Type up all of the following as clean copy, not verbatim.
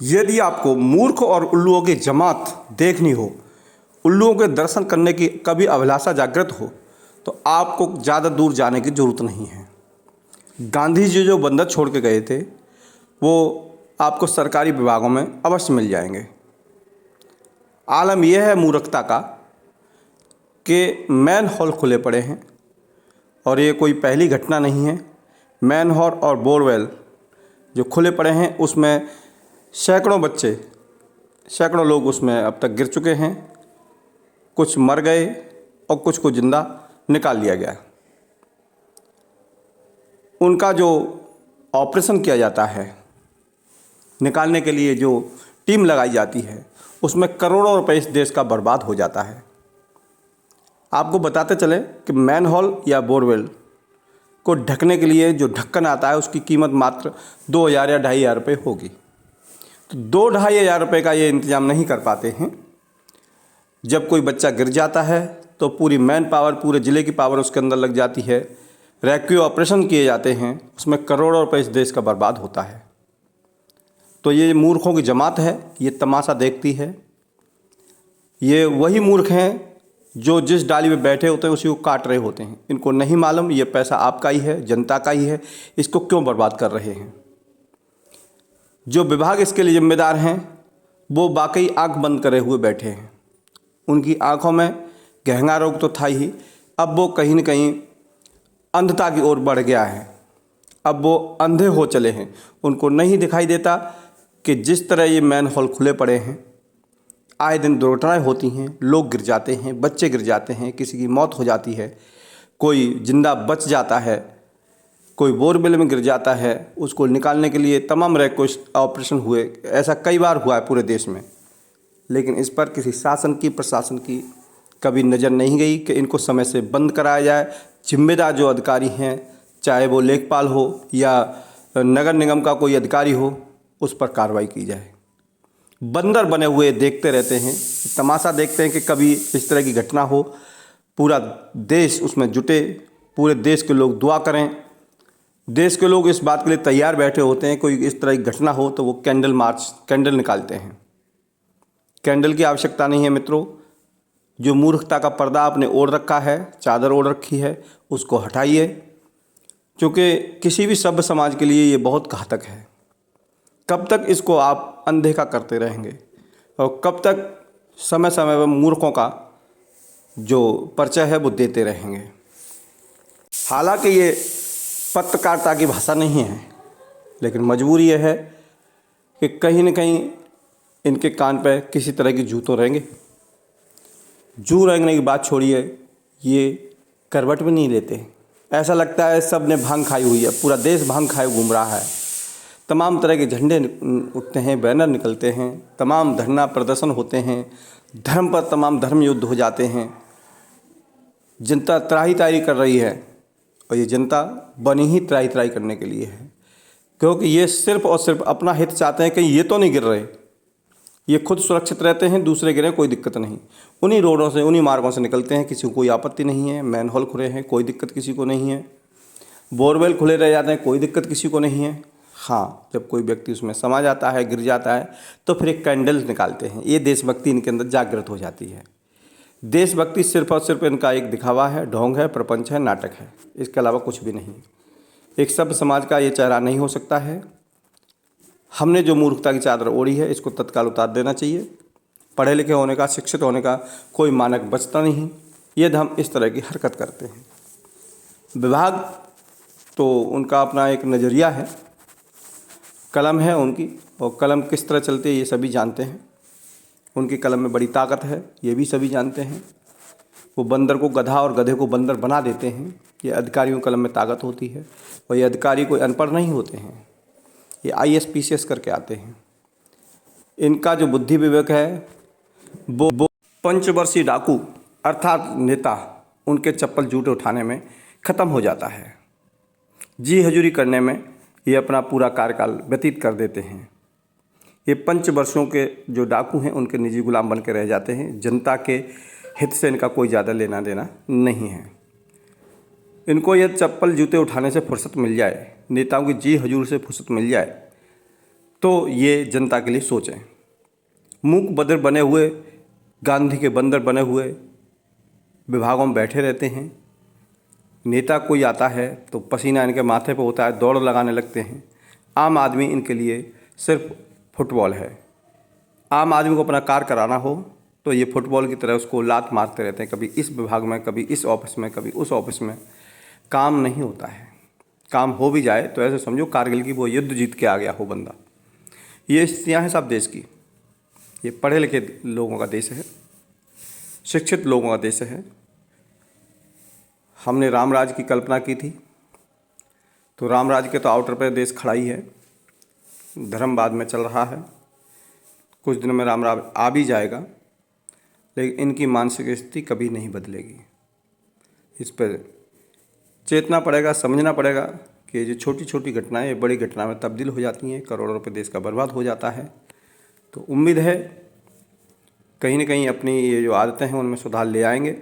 यदि आपको मूर्ख और उल्लुओं की जमात देखनी हो, उल्लुओं के दर्शन करने की कभी अभिलाषा जागृत हो, तो आपको ज़्यादा दूर जाने की ज़रूरत नहीं है। गांधी जी जो बंदर छोड़ के गए थे वो आपको सरकारी विभागों में अवश्य मिल जाएंगे। आलम यह है मूर्खता का कि मैन होल खुले पड़े हैं, और ये कोई पहली घटना नहीं है। मैन होल और बोरवेल जो खुले पड़े हैं उसमें सैकड़ों बच्चे, सैकड़ों लोग उसमें अब तक गिर चुके हैं। कुछ मर गए और कुछ को ज़िंदा निकाल लिया गया। उनका जो ऑपरेशन किया जाता है, निकालने के लिए जो टीम लगाई जाती है, उसमें करोड़ों रुपए इस देश का बर्बाद हो जाता है। आपको बताते चले कि मैन होल या बोरवेल को ढकने के लिए जो ढक्कन आता है उसकी कीमत मात्र 2,000 या 2,500 रुपये होगी। तो 2-2,500 रुपये का ये इंतज़ाम नहीं कर पाते हैं। जब कोई बच्चा गिर जाता है तो पूरी मैन पावर, पूरे ज़िले की पावर उसके अंदर लग जाती है। रेस्क्यू ऑपरेशन किए जाते हैं, उसमें करोड़ों रुपए इस देश का बर्बाद होता है। तो ये मूर्खों की जमात है, ये तमाशा देखती है। ये वही मूर्ख हैं जो जिस डाली में बैठे होते हैं उसी को काट रहे होते हैं। इनको नहीं मालूम ये पैसा आपका ही है, जनता का ही है, इसको क्यों बर्बाद कर रहे हैं। जो विभाग इसके लिए जिम्मेदार हैं वो वाकई आंख बंद करे हुए बैठे हैं। उनकी आंखों में गहना रोग तो था ही, अब वो कहीं न कहीं अंधता की ओर बढ़ गया है। अब वो अंधे हो चले हैं। उनको नहीं दिखाई देता कि जिस तरह ये मैन होल खुले पड़े हैं, आए दिन दुर्घटनाएं होती हैं, लोग गिर जाते हैं, बच्चे गिर जाते हैं, किसी की मौत हो जाती है, कोई जिंदा बच जाता है, कोई बोरवेल में गिर जाता है, उसको निकालने के लिए तमाम रेस्क्यू ऑपरेशन हुए। ऐसा कई बार हुआ है पूरे देश में, लेकिन इस पर किसी शासन की, प्रशासन की कभी नज़र नहीं गई कि इनको समय से बंद कराया जाए। जिम्मेदार जो अधिकारी हैं, चाहे वो लेखपाल हो या नगर निगम का कोई अधिकारी हो, उस पर कार्रवाई की जाए। बंदर बने हुए देखते रहते हैं, तमाशा देखते हैं कि कभी इस तरह की घटना हो, पूरा देश उसमें जुटे, पूरे देश के लोग दुआ करें। देश के लोग इस बात के लिए तैयार बैठे होते हैं, कोई इस तरह की घटना हो तो वो कैंडल मार्च, कैंडल निकालते हैं। कैंडल की आवश्यकता नहीं है मित्रों। जो मूर्खता का पर्दा आपने ओढ़ रखा है, चादर ओढ़ रखी है, उसको हटाइए, क्योंकि किसी भी सभ्य समाज के लिए ये बहुत घातक है। कब तक इसको आप अनदेखा करते रहेंगे और कब तक समय समय पर मूर्खों का जो परिचय है वो देते रहेंगे। हालांकि ये पत्रकारिता की भाषा नहीं है, लेकिन मजबूरी यह है कि कहीं न कहीं इनके कान पे किसी तरह की जू तो रहेंगे। जू रेंगने की बात छोड़िए, ये करवट भी नहीं लेते। ऐसा लगता है सब ने भांग खाई हुई है, पूरा देश भांग खाए घूम रहा है। तमाम तरह के झंडे उठते हैं, बैनर निकलते हैं, तमाम धरना प्रदर्शन होते हैं, धर्म पर तमाम धर्म युद्ध हो जाते हैं। जनता त्राही त्राही कर रही है, और ये जनता बनी ही त्राही त्राही करने के लिए है, क्योंकि ये सिर्फ और सिर्फ अपना हित चाहते हैं कि ये तो नहीं गिर रहे, ये खुद सुरक्षित रहते हैं, दूसरे गिरे कोई दिक्कत नहीं। उन्हीं रोडों से, उन्हीं मार्गों से निकलते हैं, किसी को कोई आपत्ति नहीं है। मैन होल खुले हैं, कोई दिक्कत किसी को नहीं है। बोरवेल खुले रह जाते हैं, कोई दिक्कत किसी को नहीं है। हाँ, जब कोई व्यक्ति उसमें समा जाता है, गिर जाता है, तो फिर एक कैंडल निकालते हैं। ये देशभक्ति इनके अंदर जागृत हो जाती है। देशभक्ति सिर्फ और सिर्फ इनका एक दिखावा है, ढोंग है, प्रपंच है, नाटक है, इसके अलावा कुछ भी नहीं। एक सभ्य समाज का ये चेहरा नहीं हो सकता है। हमने जो मूर्खता की चादर ओढ़ी है, इसको तत्काल उतार देना चाहिए। पढ़े लिखे होने का, शिक्षित होने का कोई मानक बचता नहीं यदि हम इस तरह की हरकत करते हैं। विभाग तो उनका अपना एक नज़रिया है, कलम है उनकी, और कलम किस तरह चलती है ये सभी जानते हैं। उनकी कलम में बड़ी ताकत है, ये भी सभी जानते हैं। वो बंदर को गधा और गधे को बंदर बना देते हैं। ये अधिकारियों की कलम में ताकत होती है, और ये अधिकारी कोई अनपढ़ नहीं होते हैं, ये IAS PCS करके आते हैं। इनका जो बुद्धि विवेक है वो पंचवर्षीय डाकू अर्थात नेता, उनके चप्पल जूते उठाने में ख़त्म हो जाता है। जी हजूरी करने में ये अपना पूरा कार्यकाल व्यतीत कर देते हैं। ये पंचवर्षों के जो डाकू हैं उनके निजी गुलाम बन के रह जाते हैं। जनता के हित से इनका कोई ज़्यादा लेना देना नहीं है। इनको यदि चप्पल जूते उठाने से फुर्सत मिल जाए, नेताओं की जी हजूर से फुर्सत मिल जाए, तो ये जनता के लिए सोचें। मूक बधिर बने हुए, गांधी के बंदर बने हुए विभागों में बैठे रहते हैं। नेता कोई आता है तो पसीना इनके माथे पर होता है, दौड़ लगाने लगते हैं। आम आदमी इनके लिए सिर्फ फुटबॉल है। आम आदमी को अपना कार्य कराना हो तो ये फुटबॉल की तरह उसको लात मारते रहते हैं, कभी इस विभाग में, कभी इस ऑफिस में, कभी उस ऑफिस में। काम नहीं होता है। काम हो भी जाए तो ऐसे समझो कारगिल की वो युद्ध जीत के आ गया हो बंदा। ये स्थितियाँ हैं सब देश की। ये पढ़े लिखे लोगों का देश है, शिक्षित लोगों का देश है। हमने रामराज की कल्पना की थी तो रामराज के तो आउटर पे देश खड़ा ही है, धर्मवाद में चल रहा है। कुछ दिन में रामराज आ भी जाएगा, लेकिन इनकी मानसिक स्थिति कभी नहीं बदलेगी। इस पर चेतना पड़ेगा, समझना पड़ेगा कि जो छोटी छोटी घटनाएं ये बड़ी घटना में तब्दील हो जाती हैं, करोड़ों रुपए देश का बर्बाद हो जाता है। तो उम्मीद है कहीं ना कहीं अपनी ये जो आदतें हैं उनमें सुधार ले आएंगे,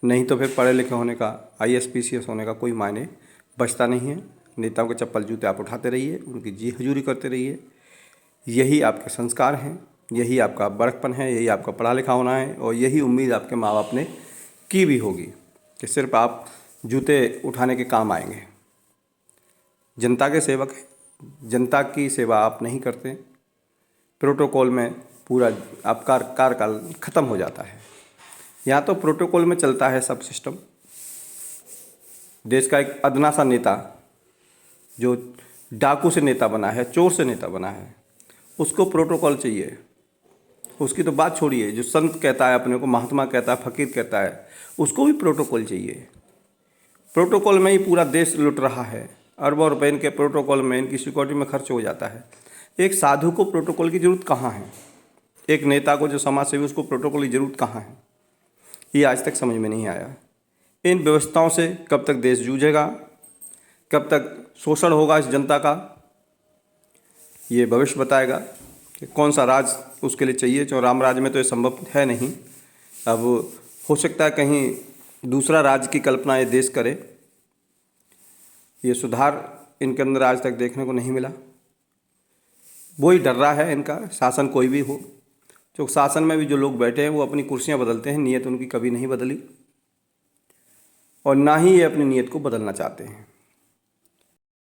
नहीं तो फिर पढ़े लिखे होने का, IAS PCS होने का कोई मायने बचता नहीं है। नेताओं के चप्पल जूते आप उठाते रहिए, उनकी जी हजूरी करते रहिए। यही आपके संस्कार हैं, यही आपका बड़कपन है, यही आपका पढ़ा लिखा होना है, और यही उम्मीद आपके माँ बाप ने की भी होगी कि सिर्फ आप जूते उठाने के काम आएंगे। जनता के सेवक हैं, जनता की सेवा आप नहीं करते, प्रोटोकॉल में पूरा आपका कार्यकाल खत्म हो जाता है। यहाँ तो प्रोटोकॉल में चलता है सब सिस्टम। देश का एक अदना सा नेता जो डाकू से नेता बना है, चोर से नेता बना है, उसको प्रोटोकॉल चाहिए। उसकी तो बात छोड़िए, जो संत कहता है अपने को, महात्मा कहता है, फकीर कहता है, उसको भी प्रोटोकॉल चाहिए। प्रोटोकॉल में ही पूरा देश लुट रहा है। अरबों रुपए इनके प्रोटोकॉल में, इनकी सिक्योरिटी में खर्च हो जाता है। एक साधु को प्रोटोकॉल की ज़रूरत कहाँ है? एक नेता को जो समाज सेवी, उसको प्रोटोकॉल की ज़रूरत कहाँ है? ये आज तक समझ में नहीं आया। इन व्यवस्थाओं से कब तक देश जूझेगा, कब तक शोषण होगा इस जनता का, ये भविष्य बताएगा कि कौन सा राज उसके लिए चाहिए। जो राम राज में तो ये संभव है नहीं। अब हो सकता है कहीं दूसरा राज्य की कल्पना ये देश करे। ये सुधार इनके अंदर आज तक देखने को नहीं मिला। वही डर रहा है इनका शासन कोई भी हो। जो शासन में भी जो लोग बैठे हैं वो अपनी कुर्सियां बदलते हैं, नीयत उनकी कभी नहीं बदली, और ना ही ये अपनी नीयत को बदलना चाहते हैं।